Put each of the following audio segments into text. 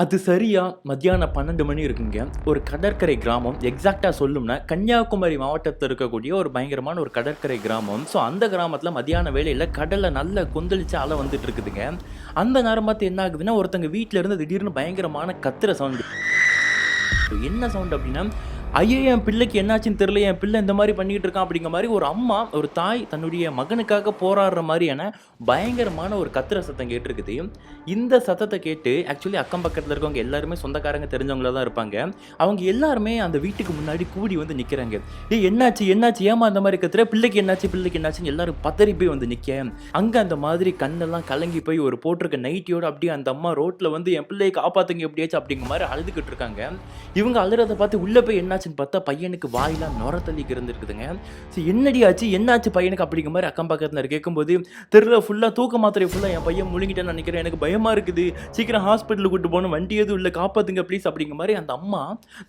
அது சரியா மத்தியானம் 12 மணி இருக்குங்க. ஒரு கடற்கரை கிராமம். எக்ஸாக்ட்டா சொல்லணும்னா, கன்னியாகுமரி மாவட்டத்தில இருக்கக்கூடிய ஒரு பயங்கரமான ஒரு கடற்கரை கிராமம். ஸோ, அந்த கிராமத்தில மத்தியான வேளையில கடல்ல நல்லா கொந்தளிச்சு அலை வந்துட்டு இருக்குதுங்க. அந்த நேரம் பார்த்து என்ன ஆகுதுன்னா, ஒருத்தங்க வீட்ல இருந்து திடீர்னு பயங்கரமான கத்துற சவுண்ட். என்ன சவுண்ட் அப்டின்னா, ஐயோ! என் பிள்ளைக்கு என்னாச்சுன்னு தெரியல. என் பிள்ளை இந்த மாரி பண்ணிட்டு இருக்கான் அப்படிங்கிற மாரி ஒரு அம்மா, ஒரு தாய் தன்னுடைய மகனுக்காக போராடுற மாரியான பயங்கரமான ஒரு கத்துற சத்தம் கேட்டிருக்குது. இந்த சத்தத்த கேட்டு ஆக்சுவலி அக்கம் பக்கத்துல இருக்கவங்க எல்லாருமே சொந்தக்காரங்க தெரிஞ்சவங்களா தான் இருப்பாங்க. அவங்க எல்லாருமே அந்த வீட்டுக்கு முன்னாடி கூடி வந்து நிக்கிறாங்க. "ஏய் என்னாச்சு? என்னாச்சு? ஏம்மா இந்த மாரி கத்துற? பிள்ளைக்கு என்னாச்சு? பிள்ளைக்கு என்னாச்சுன்னு?" எல்லாரும் பதறி போய் வந்து நிக்க, அங்க அந்த மாதிரி கண்ணெல்லாம் கலங்கி போய் ஒரு போட்டிருக்க நைட்டியோட அப்படியே அந்த அம்மா ரோட்ல வந்து "என் பிள்ளைய காப்பாத்துங்க எப்படியாச்சும்" அப்படிங்கிற மாரி அழுதுகிட்டு இருக்காங்க. இவங்க அழுறத பார்த்து உள்ள போய் என்னாச்சுன்னு பார்த்தா பையனுக்கு வாயிலாம் நொர தள்ளி இருந்திருக்குதுங்க. சரி என்னடி ஆச்சு? என்னாச்சு பையனுக்கு? அப்படிங்கிற மாரி அக்கம் பக்கத்தினர் கேட்கும்போது, "தெரியல ஃபுல்லா தூக்க மாத்திரை ஃபுல்லா என் பையன் முழுங்கிட்டான்னு நெனைக்கிறேன். எனக்கு பயமா இருக்குது. சீக்கிரம் ஹாஸ்பிட்டலுக்கு கூட்டிட்டு போணும். வண்டி எதுவும் இல்ல. காப்பாத்துங்க ப்ளீஸ்" அப்படிங்கிற மாரி அந்த அம்மா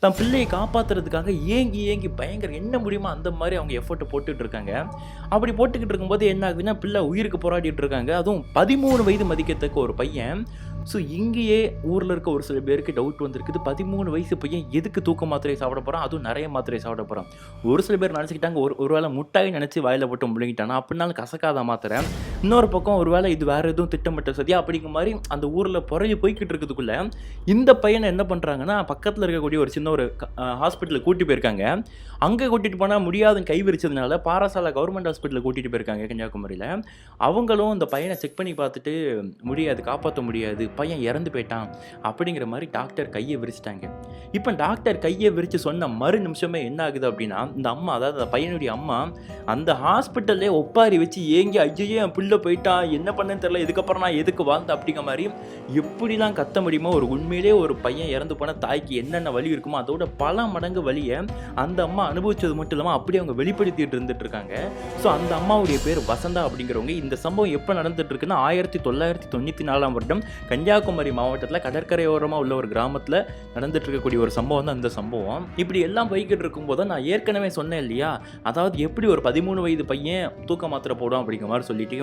தன் பிள்ளைய காப்பாத்துறதுக்காக ஏங்கி ஏங்கி பயங்கர என்ன முடியுமோ அந்த மாரி அவங்க எஃபோர்ட் போட்டுட்டு இருக்காங்க. அப்படி போட்டுக்கிட்டு இருக்கும்போது என்ன ஆகுதுன்னா, பிள்ளை உயிருக்கு போராடிட்டு இருக்காங்க. அதுவும் 13 வயது மதிக்கத்தக்க ஒரு பையன். ஸோ இங்கேயே ஊர்ல இருக்க ஒரு சில பேருக்கு டவுட் வந்திருக்குது. 13 வயசு பையன் எதுக்கு தூக்க மாத்திரை சாப்பிட போறான்? அதுவும் நெறைய மாத்திரை சாப்பிட போறான். ஒரு சில பேர் நெனச்சுக்கிட்டாங்க, ஒருவேளை முட்டாய் நெனச்சு வாயில போட்டு முழுங்கிட்டானா? அப்படினாலும் கசக்காத மாத்திரை. இன்னொரு பக்கம் ஒருவேளை இது வேற எதுவும் திட்டமிட்ட சதியா? அப்படிங்கிற மாரி அந்த ஊர்ல புரளி போய்க்கிட்டு இருக்கிறதுக்குள்ள, இந்த பையன என்ன பண்றாங்கன்னா, பக்கத்துல இருக்கக்கூடிய ஒரு சின்ன ஒரு ஹாஸ்பிட்டலுக்கு கூட்டி போயிருக்காங்க. அங்க கூட்டிட்டு போனா முடியாதுன்னு கை விரிச்சதுனால, பாரசாலை கவர்மெண்ட் ஹாஸ்பிட்டலுக்கு கூட்டிட்டு போயிருக்காங்க கன்னியாகுமரியில. அவங்களும் இந்த பையன செக் பண்ணி பார்த்துட்டு, முடியாது, காப்பாத்த முடியாது. பையன் இறந்து போயிட்டான் அப்படிங்கிற மாரி டாக்டர் கைய விரிச்சுட்டாங்க. இப்ப டாக்டர் கைய விரிச்சு சொன்ன மறு நிமிஷமே என்ன ஆகுது அப்படின்னா, இந்த அம்மா, அதாவது அந்த பையனுடைய அம்மா அந்த ஹாஸ்பிட்டல்லே ஒப்பாரி வச்சு ஏங்கி, "ஐயய்யோ! என் புள்ள போயிட்டான். என்ன பண்ணேன்னு தெரியல. இதுக்கப்புறம் நான் எதுக்கு வாழ்ந்தேன்?" அப்படிங்கிற மாரி எப்படிலாம் கத்த முடியுமோ, ஒரு உண்மையிலேயே ஒரு பையன் இறந்து போன தாய்க்கு என்னென்ன வலி இருக்குமோ, அதோட பல மடங்கு வலிய அந்த அம்மா அனுபவிச்சது மட்டும் இல்லாம அப்படியே அவங்க வெளிப்படுத்திட்டு இருந்துட்டு இருக்காங்க. ஸோ அந்த அம்மாவுடைய பேர் வசந்தா அப்படிங்கிறவங்க. இந்த சம்பவம் எப்ப நடந்துட்டு இருக்குன்னா, 1994ஆம் வருடம் கன்னியாகுமரி மாவட்டத்தில் கடற்கரையோரமா உள்ள ஒரு கிராமத்தில் நடந்துட்டு இருக்கக்கூடிய ஒரு சம்பவம் தான் இந்த சம்பவம். இப்படி எல்லாம் போய்கிட்டு இருக்கும்போது நான் ஏற்கனவே சொன்னேன் இல்லையா, அதாவது எப்படி ஒரு 13 வயது பையன் தூக்க மாத்திரை போடும் அப்படிங்கிற மாதிரி சொல்லிட்டு,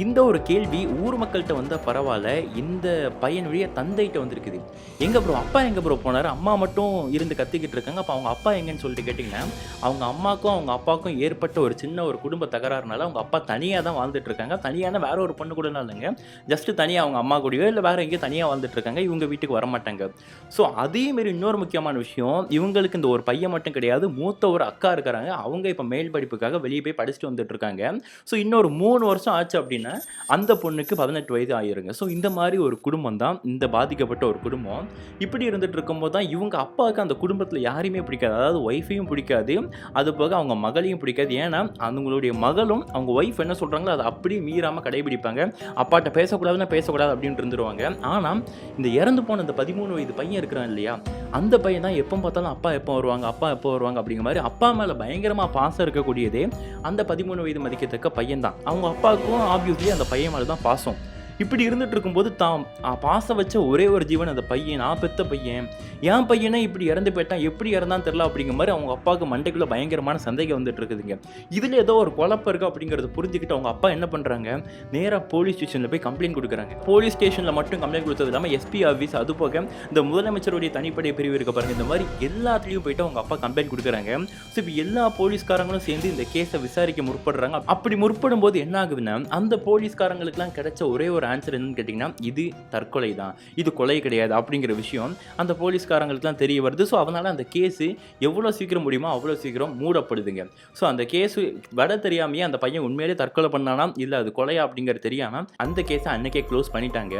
இந்த ஒரு கேள்வி ஊர் மக்கள்கிட்ட வந்த பரவாயில்ல, இந்த பையனுடைய தந்தைகிட்ட வந்திருக்குது. எங்க ப்ரோ அப்பா எங்க ப்ரோ போனாரு? அம்மா மட்டும் இருந்து கத்திக்கிட்டு இருக்காங்க. அப்போ அவங்க அப்பா எங்கன்னு சொல்லிட்டு கேட்டிங்கன்னா, அவங்க அம்மாக்கும் அவங்க அப்பாவுக்கும் ஏற்பட்ட ஒரு சின்ன ஒரு குடும்ப தகராறுனால அவங்க அப்பா தனியாக தான் வாழ்ந்துட்டு இருக்காங்க. தனியான வேற ஒரு பொண்ணு கூட இல்லைங்க, ஜஸ்ட் தனியாக அவங்க அம்மா கூடயோ இல்லை வேற எங்கேயோ தனியாக வாழ்ந்துட்டு இருக்காங்க. இவங்க வீட்டுக்கு வரமாட்டாங்க. ஸோ அதே மாரி இன்னொரு முக்கியமான விஷயம், இவங்களுக்கு இந்த ஒரு பையன் மட்டும் கிடையாது, மூத்த ஒரு அக்கா இருக்கிறாங்க. அவங்க இப்போ மேல் படிப்புக்காக வெளியே போய் படிச்சுட்டு வந்துட்டு இருக்காங்க. ஸோ இன்னொரு 3 வருஷம் ஆச்சு அப்படின்னா அந்த பொண்ணுக்கு 18 வயது ஆயிருங்க. ஸோ இந்த மாதிரி ஒரு குடும்பம் தான் இந்த பாதிக்கப்பட்ட ஒரு குடும்பம். இப்படி இருந்துட்டு இருக்கும்போது தான் இவங்க அப்பாவுக்கு அந்த குடும்பத்தில் யாரையுமே பிடிக்காது. அதாவது ஒய்ஃபையும் பிடிக்காது, அது போக அவங்க மகளையும் பிடிக்காது. ஏன்னா அவங்களுடைய மகளும் அவங்க ஒய்ஃப் என்ன சொல்கிறாங்களோ அதை அப்படியே மீறாமல் கடைபிடிப்பாங்க. அப்பாட்ட பேசக்கூடாதுன்னா பேசக்கூடாது அப்படின்னு இருந்துருவாங்க. ஆனால் இந்த இறந்து போன இந்த 13 வயது பையன் இருக்கிறான் இல்லையா, அந்த பையன் தான் எப்போ பார்த்தாலும் அப்பா எப்போ வருவாங்க, அப்பா எப்போ வருவாங்க அப்படிங்கிற மாதிரி அப்பா மேலே பயங்கரமாக பாசம் இருக்கக்கூடியதே அந்த 13 வயது மதிக்கத்தக்க பையன் தான். அவங்க அப்பாவுக்கும் ஆப்வியஸ்லி அந்த பையன் மேலே தான் பாசம். இப்படி இருந்துட்டு இருக்கும்போது தான் பாசம் வச்ச ஒரே ஒரு ஜீவன் அந்த பையன், நான் பெத்த பையன், என் பையனே இப்படி இறந்து போயிட்டான், எப்படி இறந்தான்னு தெரியல அப்படிங்கிற மாதிரி அவங்க அப்பாவுக்கு மண்டைக்குள்ள பயங்கரமான சந்தேகம் வந்துட்டு இருக்குதுங்க. இதில் ஏதோ ஒரு குழப்பம் இருக்குது அப்படிங்கிறத புரிஞ்சுக்கிட்டு அவங்க அப்பா என்ன பண்ணுறாங்க, நேராக போலீஸ் ஸ்டேஷனில் போய் கம்ப்ளைண்ட் கொடுக்குறாங்க. போலீஸ் ஸ்டேஷனில் மட்டும் கம்ப்ளைண்ட் கொடுத்தது இல்லாமல் எஸ்பி ஆஃபீஸ், அது போக இந்த முதலமைச்சருடைய தனிப்படை பிரிவு இருக்க பாருங்க, இந்த மாதிரி எல்லாத்துலேயும் போயிட்டு அவங்க அப்பா கம்ப்ளைண்ட் கொடுக்குறாங்க. ஸோ இப்போ எல்லா போலீஸ்காரங்களும் சேர்ந்து இந்த கேஸை விசாரிக்க முற்படுறாங்க. அப்படி முற்படும் போது என்ன ஆகுதுன்னா, அந்த போலீஸ்காரங்களுக்குலாம் கிடைச்ச ஒரே ஒரு ஆன்சர் என்னன்னு கேட்டிங்கன்னா, இது தற்கொலை தான், இது கொலை கிடையாது அப்படிங்கிற விஷயம் அந்த போலீஸ்காரங்களுக்குலாம் தெரிய வருது. ஸோ அதனால் அந்த கேஸு எவ்வளோ சீக்கிரம் முடியுமோ அவ்வளோ சீக்கிரம் மூடப்படுதுங்க. ஸோ அந்த கேஸு வட தெரியாமையே அந்த பையன் உண்மையிலே தற்கொலை பண்ணானா இல்லை அது கொலையா அப்படிங்கிறது தெரியாமல் அந்த கேஸை அன்னைக்கே க்ளோஸ் பண்ணிட்டாங்க.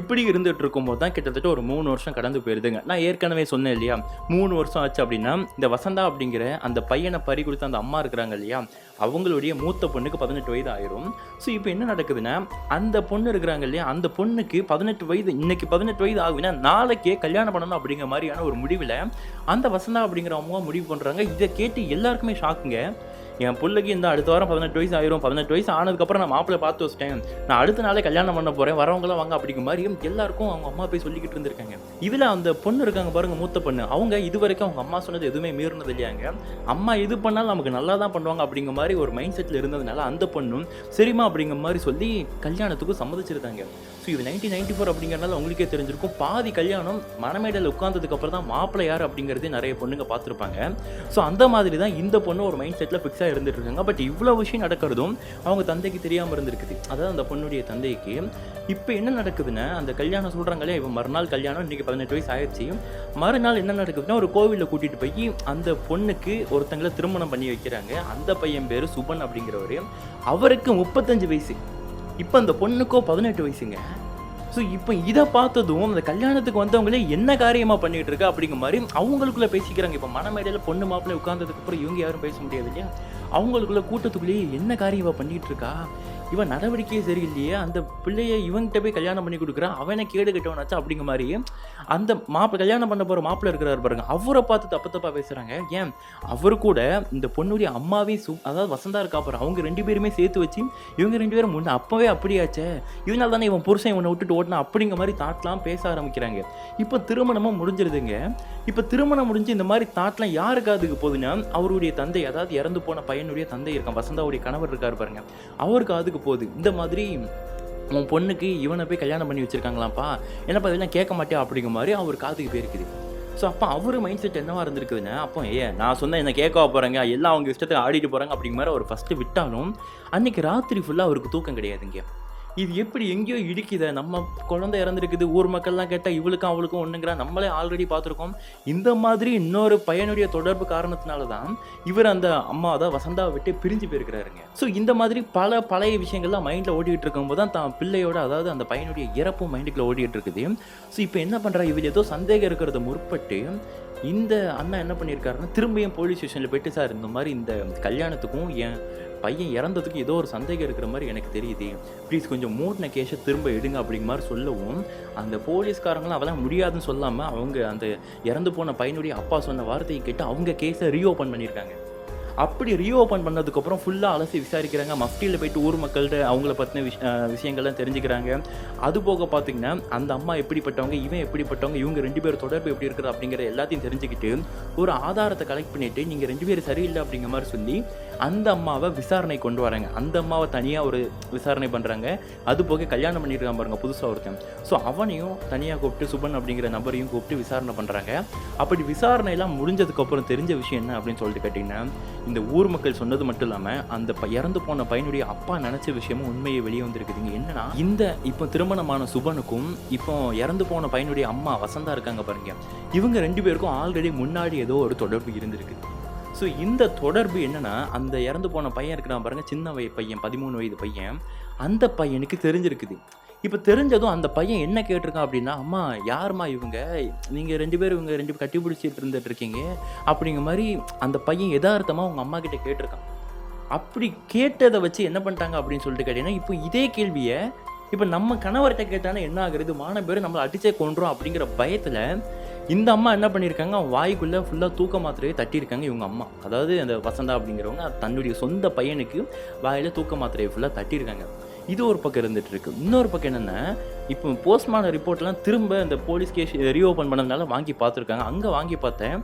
இப்படி இருந்துட்டு இருக்கும்போது தான் கிட்டத்தட்ட ஒரு 3 வருஷம் கடந்து போயிருதுங்க. நான் ஏற்கனவே சொன்னேன் இல்லையா, 3 வருஷம் ஆச்சு அப்படின்னா இந்த வசந்தா அப்படிங்கிற அந்த பையனை பறி கொடுத்த அந்த அம்மா இருக்கிறாங்க இல்லையா, அவங்களுடைய மூத்த பொண்ணுக்கு 18 வயது ஆயிரும். ஸோ இப்போ என்ன நடக்குதுன்னா, அந்த பொண்ணு இருக்கிறாங்க இல்லையா, அந்த பொண்ணுக்கு 18 வயது, இன்னைக்கு 18 வயது ஆகுதுன்னா நாளைக்கே கல்யாணம் பண்ணணும் அப்படிங்கிற மாதிரியான ஒரு முடிவில் அந்த வசந்தா அப்படிங்கிற அம்மா முடிவு பண்ணுறாங்க. இதை கேட்டு எல்லாருக்குமே ஷாக்குங்க. என் பிள்ளைக்கு இந்த அடுத்த வாரம் 18 வயசு ஆயிரும், 18 வயசு ஆனதுக்கப்புறம் நான் மாப்பிள்ளை பார்த்து வச்சிட்டேன், நான் அடுத்த நாளே கல்யாணம் பண்ண போகிறேன், வரவங்களாம் வாங்க அப்படிங்கிற மாதிரி எல்லாருக்கும் அவங்க அம்மா போய் சொல்லிக்கிட்டு இருந்திருக்காங்க. இதில் அந்த பொண்ணு இருக்காங்க பாருங்க, மூத்த பொண்ணு, அவங்க இது வரைக்கும் அவங்க அம்மா சொன்னது எதுவுமே மீறினது இல்லையாங்க. அம்மா எது பண்ணாலும் நமக்கு நல்லா தான் பண்ணுவாங்க அப்படிங்கிற மாதிரி ஒரு மைண்ட் செட்டில் இருந்ததுனால அந்த பொண்ணும் சரிம்மா அப்படிங்கிற மாதிரி சொல்லி கல்யாணத்துக்கு சம்மதிச்சிருந்தாங்க. ஸோ இது 1994 அப்படிங்கிறனால உங்களுக்கே தெரிஞ்சிருக்கும். பாதி கல்யாணம் மணமேடையில் உட்கார்ந்ததுக்கு அப்புறம் தான் மாப்பிள்ளை யார் அப்படிங்கிறதே நிறைய பொண்ணுங்க பார்த்துருப்பாங்க. ஸோ அந்த மாதிரி தான் இந்த பொண்ணு ஒரு மைண்ட் செட்டில் ஃபிக்ஸாக இருந்துட்டு இருக்காங்க. பட் இவ்வளோ விஷயம் நடக்கிறதும் அவங்க தந்தைக்கு தெரியாமல் இருந்திருக்குது. அதாவது அந்த பொண்ணுடைய தந்தைக்கு. இப்போ என்ன நடக்குதுன்னா, அந்த கல்யாணம் சொல்கிறாங்களே, இவன் மறுநாள் கல்யாணம், இன்றைக்கி 18 வயசு ஆயிடுச்சு. மறுநாள் என்ன நடக்குதுன்னா, ஒரு கோவிலில் கூட்டிகிட்டு போய் அந்த பொண்ணுக்கு ஒருத்தங்களை திருமணம் பண்ணி வைக்கிறாங்க. அந்த பையன் பேர் சுபன் அப்படிங்கிறவர். அவருக்கு 35 வயசு. இப்போ அந்த பொண்ணுக்கோ 18 வயசுங்க. ஸோ இப்போ இதை பார்த்ததும் அந்த கல்யாணத்துக்கு வந்தவங்களே என்ன காரியமாக பண்ணிகிட்டு இருக்கா அப்படிங்கிற மாதிரி அவங்களுக்குள்ளே பேசிக்கிறாங்க. இப்போ மணமேடையில் பொண்ணு மாப்பிள்ளை உட்கார்ந்ததுக்கப்புறம் இவங்க யாரும் பேச முடியாது இல்லையா? அவங்களுக்குள்ள கூட்டத்துக்குள்ளேயே என்ன காரியமாக பண்ணிகிட்டு இருக்கா, இவன் நடவடிக்கையே சரியில்லையே, அந்த பிள்ளையை இவன்கிட்ட போய் கல்யாணம் பண்ணி கொடுக்குறான், அவனை கேடு கட்டவனாச்சா அப்படிங்கிற மாதிரி அந்த கல்யாணம் பண்ண போகிற மாப்பிள்ளை இருக்கிறார் பாருங்க, அவரை பார்த்து தப்பு தப்பாக பேசுகிறாங்க. ஏன் அவரு கூட இந்த பொண்ணுடைய அம்மாவையும் அதாவது வசந்தா இருக்கா பாரு, அவங்க 2 பேருமே சேர்த்து வச்சு இவங்க 2 பேரும் முன்ன அப்போவே அப்படியாச்சே, இதனால தானே இவன் புருஷன் இவனை விட்டுட்டு ஓட்டினா அப்படிங்கிற மாதிரி தாட்லாம் பேச ஆரம்பிக்கிறாங்க. இப்போ திருமணமும் முடிஞ்சிருதுங்க. இப்போ திருமணம் முடிஞ்சு இந்த மாதிரி தாட்லாம் யாருக்கு அதுக்கு போகுதுன்னா, அவருடைய தந்தை, அதாவது இறந்து போன பையனுடைய தந்தை இருக்கான், வசந்தாவுடைய கணவர் இருக்காரு பாருங்க, அவருக்கு அதுக்கு போகுது. இந்த மாதிரி உன் பொண்ணுக்கு இவனை போய் கல்யாணம் பண்ணி வச்சிருக்காங்களாம்ப்பா, என்னப்பா இதெல்லாம் கேட்க மாட்டியா அப்படிங்கிற மாதிரி அவர் காதுக்கு போயிருக்குது. ஸோ அப்போ அவர் மைண்ட் செட் என்னவா இருந்திருக்குதுன்னா, அப்போ நான் சொன்னேன் என்ன கேட்க போகிறாங்க, எல்லாம் அவங்க இஷ்டத்தை ஆடிட்டு போகிறாங்க அப்படிங்கிற மாதிரி அவர் ஃபஸ்ட்டு விட்டாலும், அன்றைக்கி ராத்திரி ஃபுல்லாக அவருக்கு தூக்கம் கிடையாதுங்க. இது எப்படி எங்கேயோ இடிக்குத, நம்ம குழந்தை இறந்துருக்குது, ஊர் மக்கள்லாம் கேட்டால் இவளுக்கும் அவளுக்கும் ஒன்றுங்கிறா, நம்மளே ஆல்ரெடி பார்த்துருக்கோம். இந்த மாதிரி இன்னொரு பையனுடைய தொடர்பு காரணத்தினால தான் இவர் அந்த அம்மா தான் வசந்தாவை விட்டு பிரிஞ்சு போயிருக்கிறாருங்க. ஸோ இந்த மாதிரி பழைய விஷயங்கள்லாம் மைண்டில் ஓடிட்டு இருக்கும்போது தான் தான் பிள்ளையோட, அதாவது அந்த பையனுடைய இறப்பும் மைண்டுக்குள்ள ஓடிட்டு இருக்குது. ஸோ இப்போ என்ன பண்ணுறா, இவர் ஏதோ சந்தேகம் இருக்கிறத முற்பட்டு இந்த அண்ணா என்ன பண்ணியிருக்காருன்னா, திரும்பியும் போலீஸ் ஸ்டேஷனில் போயிட்டு, சார் இந்த மாதிரி இந்த கல்யாணத்துக்கும் என் பையன் இறந்ததுக்கு ஏதோ ஒரு சந்தேகம் இருக்கிற மாதிரி எனக்கு தெரியுது, ப்ளீஸ் கொஞ்சம் மூடின கேஸை திரும்ப எடுங்க அப்படிங்கிற மாதிரி சொல்லவும், அந்த போலீஸ்காரங்களாம் அதெல்லாம் முடியாதுன்னு சொல்லாமல் அவங்க அந்த இறந்து போன பையனுடைய அப்பா சொன்ன வார்த்தையை கேட்டு அவங்க கேஸை ரீஓப்பன் பண்ணியிருக்காங்க. அப்படி ரீஓப்பன் பண்ணதுக்கப்புறம் ஃபுல்லாக அலசி விசாரிக்கிறாங்க. மஃப்டியில் போய்ட்டு ஊர் மக்கள்கிட்ட அவங்கள பற்றின விஷயங்கள்லாம் தெரிஞ்சுக்கிறாங்க. அது போக பார்த்திங்கன்னா அந்த அம்மா எப்படிப்பட்டவங்க, இவன் எப்படிப்பட்டவங்க, இவங்க 2 பேர் தொடர்பு எப்படி இருக்குது அப்படிங்கிற எல்லாத்தையும் தெரிஞ்சுக்கிட்டு ஒரு ஆதாரத்தை கலெக்ட் பண்ணிவிட்டு, நீங்கள் 2 பேர் சரியில்லை அப்படிங்கிற மாதிரி சொல்லி அந்த அம்மாவை விசாரணை கொண்டு வராங்க. அந்த அம்மாவை தனியாக ஒரு விசாரணை பண்ணுறாங்க. அது போக கல்யாணம் பண்ணியிருக்கான் பாருங்க புதுசாக ஒருத்தன், ஸோ அவனையும் தனியாக கூப்பிட்டு சுபன் அப்படிங்கிற நபரையும் கூப்பிட்டு விசாரணை பண்ணுறாங்க. அப்படி விசாரணையெல்லாம் முடிஞ்சதுக்கப்புறம் தெரிஞ்ச விஷயம் என்ன அப்படின்னு சொல்லிட்டு கேட்டிங்கன்னா, இந்த ஊர் மக்கள் சொன்னது மட்டும் இல்லாமல் அந்த இறந்து போன பையனுடைய அப்பா நினச்ச விஷயமும் உண்மையை வெளியே வந்திருக்குதுங்க. என்னன்னா, இந்த இப்போ திருமணமான சுபனுக்கும் இப்போ இறந்து போன பையனுடைய அம்மா வசந்தா இருக்காங்க பாருங்க, இவங்க 2 பேருக்கும் ஆல்ரெடி முன்னாடி ஏதோ ஒரு தொடர்பு இருந்திருக்கு. ஸோ இந்த தொடர்பு என்னன்னா, அந்த இறந்து போன பையன் இருக்கிறான் பாருங்க, சின்ன பையன் 13 வயது பையன், அந்த பையனுக்கு தெரிஞ்சிருக்குது. இப்போ தெரிஞ்சதும் அந்த பையன் என்ன கேட்டிருக்கான் அப்படின்னா, அம்மா யாருமா இவங்க, நீங்கள் 2 பேரும் இவங்க 2 கட்டி பிடிச்சிட்டு இருந்துட்டு இருக்கீங்க அப்படிங்கிற மாதிரி அந்த பையன் யதார்த்தமாக உங்கள் அம்மா கிட்ட கேட்டிருக்கான். அப்படி கேட்டதை வச்சு என்ன பண்ணிட்டாங்க அப்படின்னு சொல்லிட்டு கேட்டீங்கன்னா, இப்போ இதே கேள்வியை இப்போ நம்ம கணவர்கிட்ட கேட்டானே என்ன ஆகுறது, மான பேர் நம்மளை அடிச்சே கொண்டுறோம் அப்படிங்கிற பயத்தில் இந்த அம்மா என்ன பண்ணியிருக்காங்க, வாய்க்குள்ளே ஃபுல்லாக தூக்க மாத்திரையை தட்டியிருக்காங்க இவங்க அம்மா. அதாவது அந்த வசந்தா அப்படிங்கிறவங்க தன்னுடைய சொந்த பையனுக்கு வாயில் தூக்க மாத்திரையை ஃபுல்லாக தட்டியிருக்காங்க. இது ஒரு பக்கம் இருந்துட்டு இருக்கு. இன்னொரு பக்கம் என்னென்னா, இப்போ போஸ்ட்மார்ட்டம் ரிப்போர்ட்லாம் திரும்ப இந்த போலீஸ் கேஸ் ரீஓப்பன் பண்ணதுனால வாங்கி பார்த்துருக்காங்க. அங்கே வாங்கி பார்த்தேன்,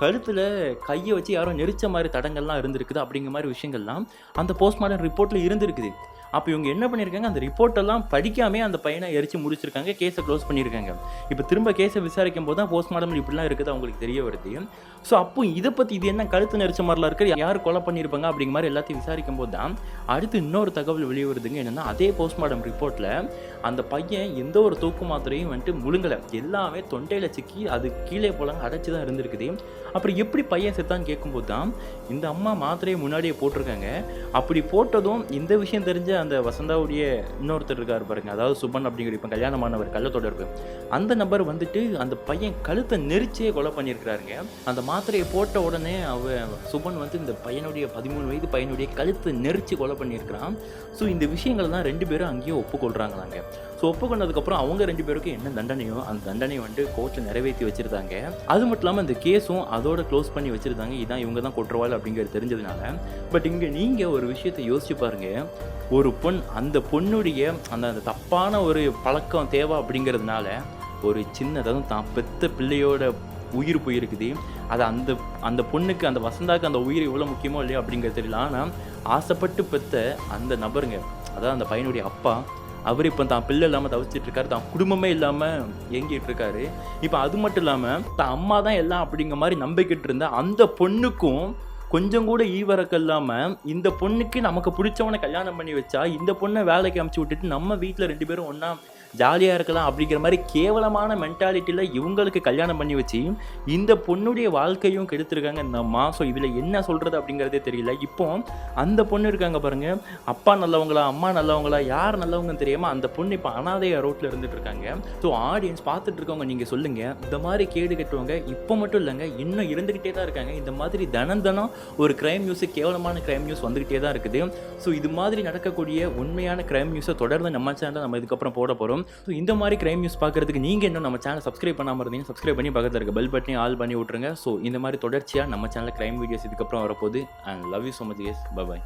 கழுத்தில் கையை வச்சு யாரோ நெரிச்ச மாதிரி தடங்கள்லாம் இருந்திருக்குது அப்படிங்கிற மாதிரி விஷயங்கள்லாம் அந்த போஸ்ட்மார்ட்டம் ரிப்போர்ட்டில் இருந்திருக்குது. அப்போ இவங்க என்ன பண்ணியிருக்காங்க, அந்த ரிப்போர்ட்டெல்லாம் படிக்காமே அந்த பையனை எரிச்சு முடிச்சிருக்காங்க, கேஸை க்ளோஸ் பண்ணியிருக்காங்க. இப்போ திரும்ப கேஸை விசாரிக்கும் போது தான் போஸ்ட்மார்ட்டம் இப்படிலாம் இருக்குது அவங்களுக்கு தெரிய வருது. ஸோ அப்போ இதை பற்றி இது என்ன கழுத்து நெரிச்ச மாதிரிலாம் இருக்குது, யார் கொலை பண்ணியிருப்பாங்க அப்படிங்கிற மாதிரி எல்லாத்தையும் விசாரிக்கும் போது தான் அடுத்து இன்னொரு தகவல் வெளியே வருதுங்க. என்னென்னா, அதே போஸ்ட்மார்ட்டம் ரிப்போர்ட்டில் அந்த பையன் எந்த ஒரு தூக்கு மாத்திரையும் வந்துட்டு முழுங்கலை, எல்லாமே தொண்டையில் சிக்கி அது கீழே போலாங்க அடைச்சி தான் இருந்திருக்குது. அப்புறம் எப்படி பையன் செத்தான்னு கேட்கும்போது தான் இந்த அம்மா மாத்திரையை முன்னாடியே போட்டிருக்காங்க. அப்படி போட்டதும் இந்த விஷயம் தெரிஞ்ச அந்த வசந்தாவுடைய இன்னொருத்தர் இருக்கார் பாருங்க, அதாவது சுபன் அப்படிங்கிற இப்போ கல்யாணமானவர் கள்ள தொடர்பு, அந்த நபர் வந்துட்டு அந்த பையன் கழுத்தை நெரிச்சே கொலை பண்ணியிருக்கிறாருங்க. அந்த மாத்திரையை போட்ட உடனே சுபன் வந்து இந்த பையனுடைய 13 வயது பையனுடைய கழுத்தை நெரிச்சு கொலை பண்ணியிருக்கிறான். ஸோ இந்த விஷயங்கள் தான் 2 பேரும் அங்கேயே ஒப்புக்கொள்கிறாங்களாங்க. ஸோ ஒப்புக்கொண்டதுக்கப்புறம் அவங்க 2 பேருக்கும் என்ன தண்டனையோ அந்த தண்டனையை வந்து கோர்ட்டில் நிறைவேற்றி வச்சுருந்தாங்க. அது மட்டும் இல்லாமல் இந்த கேஸும் அதோட க்ளோஸ் பண்ணி வச்சுருந்தாங்க. இதான் இவங்க தான் குற்றவாளி அப்படிங்கிறது தெரிஞ்சதுனால. பட் இங்கே நீங்கள் ஒரு விஷயத்தை யோசிச்சு பாருங்கள், ஒரு அந்த பொண்ணுடைய அந்த தப்பான ஒரு பழக்கம் தேவை அப்படிங்கிறதுனால ஒரு சின்னதும் தான் பெத்த பிள்ளையோட உயிர் போயிருக்குது. அது அந்த பொண்ணுக்கு, அந்த வசந்தாக்கு அந்த உயிர் எவ்வளோ முக்கியமோ இல்லையா அப்படிங்கிறது தெரியல. ஆனால் ஆசைப்பட்டு பெற்ற அந்த நபருங்க, அதாவது அந்த பையனுடைய அப்பா, அவர் இப்போ தான் பிள்ளை இல்லாமல் தவிச்சிட்டு இருக்காரு, தான் குடும்பமே இல்லாமல் ஏங்கிட்டு இருக்காரு. இப்போ அது மட்டும் இல்லாமல் தான் அம்மா தான் எல்லாம் அப்படிங்கிற மாதிரி நம்பிக்கிட்டு இருந்த அந்த பொண்ணுக்கும் கொஞ்சம் கூட ஈவரக்கம் இல்லாமல் இந்த பொண்ணுக்கு நமக்கு பிடிச்சவனை கல்யாணம் பண்ணி வச்சா இந்த பொண்ணை வேலைக்கு அமுச்சு விட்டுட்டு நம்ம வீட்டில் 2 பேரும் ஒன்றா ஜாலியாக இருக்கலாம் அப்படிங்கிற மாதிரி கேவலமான மென்டாலிட்டியில் இவங்களுக்கு கல்யாணம் பண்ணி வச்சு இந்த பொண்ணுடைய வாழ்க்கையும் கெடுத்துருக்காங்க இந்த அம்மா. ஸோ இதில் என்ன சொல்கிறது அப்படிங்கிறதே தெரியல. இப்போ அந்த பொண்ணு இருக்காங்க பாருங்கள், அப்பா நல்லவங்களா அம்மா நல்லவங்களா யார் நல்லவங்கன்னு தெரியாமல் அந்த பொண்ணு இப்போ அனாதைய ரோட்டில் இருந்துட்டு இருக்காங்க. ஸோ ஆடியன்ஸ் பார்த்துட்டு இருக்கவங்க நீங்கள் சொல்லுங்கள், இந்த மாதிரி கேடு கட்டுவங்க இப்போ மட்டும் இல்லைங்க, இன்னும் இருந்துக்கிட்டே தான் இருக்காங்க. இந்த மாதிரி தினம் ஒரு க்ரைம் நியூஸு, கேவலமான க்ரைம் நியூஸ் வந்துக்கிட்டே தான் இருக்குது. ஸோ இது மாதிரி நடக்கக்கூடிய உண்மையான க்ரைம் நியூஸை தொடர்ந்து நம்ம சேனலில் நம்ம இதுக்கப்புறம் போட போகிறோம். ஸோ இந்த மாதிரி க்ரைம் நியூஸ் பார்க்குறதுக்கு நீங்கள் இன்னும் நம்ம சேனல் சப்ஸ்கிரைப் பண்ணாமல் இருந்தீங்க, சப்ஸ்கிரைப் பண்ணி பக்கத்தில் இருக்க பெல் பட்டனையும் ஆல் பண்ணி விட்ருங்க. ஸோ இந்த மாதிரி தொடர்ச்சியாக நம்ம சேனலில் க்ரைம் வீடியோஸ் இதுக்கப்புறம் வரப்போகுது. And love you so much. Yes, by.